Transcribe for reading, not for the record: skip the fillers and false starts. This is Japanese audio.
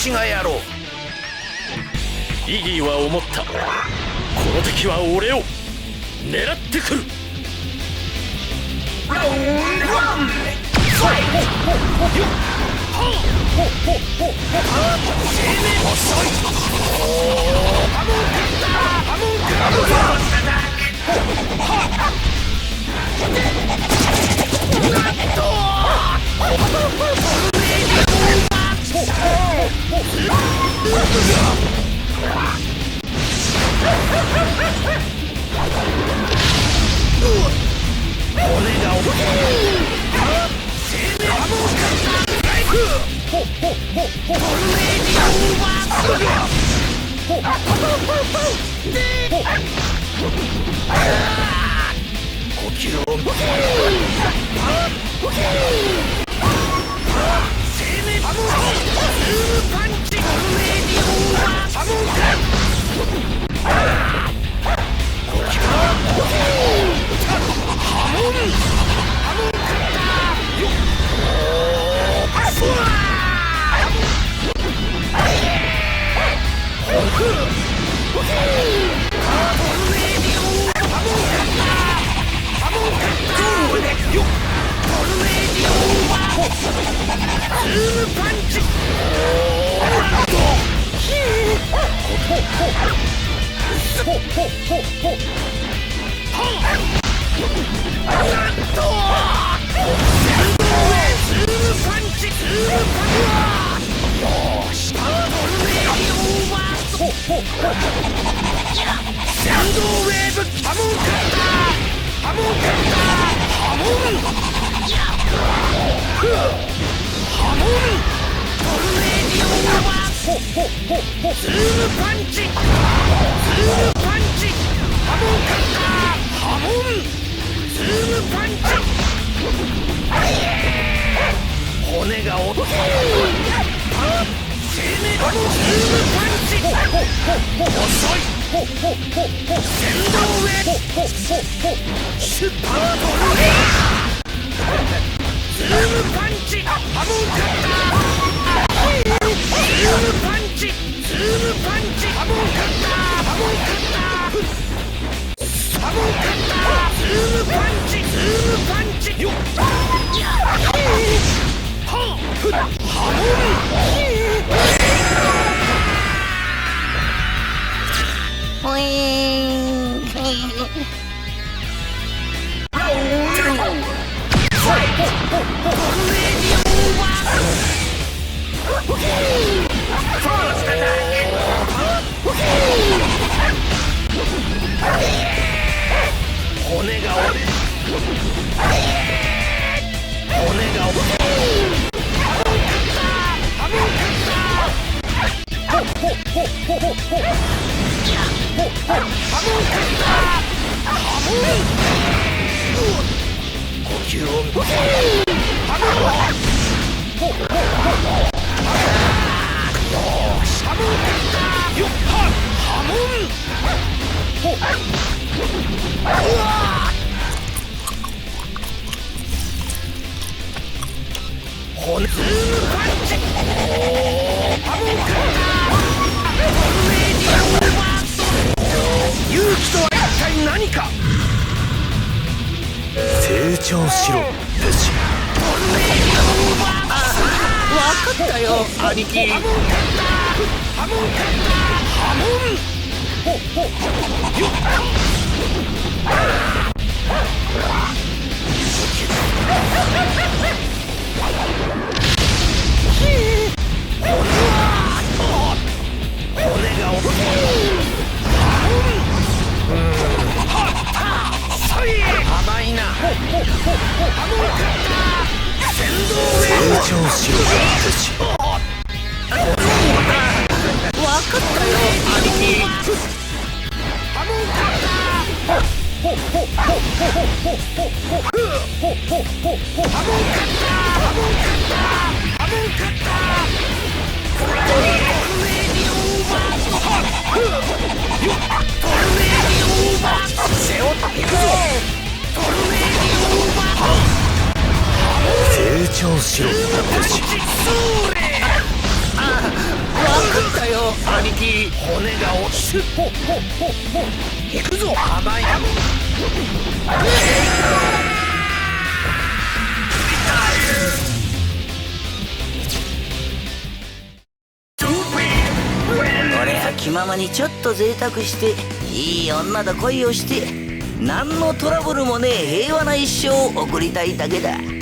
私がやろう。イギーは思った。この敵は俺を狙ってくる。ラウンドワンファイト。遅い。ハモンカッター、ハモンカッター、なんと骨が大きい。生命ハモンカッターライフ。トルネーディオーバー。呼吸を見て。生命ハモンカッターズームパンチ。トルネーディオーバーハモンカッター。呼吸を見て。ハモンカッター。よっ。パスワー。成長しろ。よ兄貴。骨が落ちる。ほっほっほっほ。行くぞ甘い。俺は気ままにちょっと贅沢していい女と恋をして何のトラブルもねえ平和な一生を送りたいだけだ。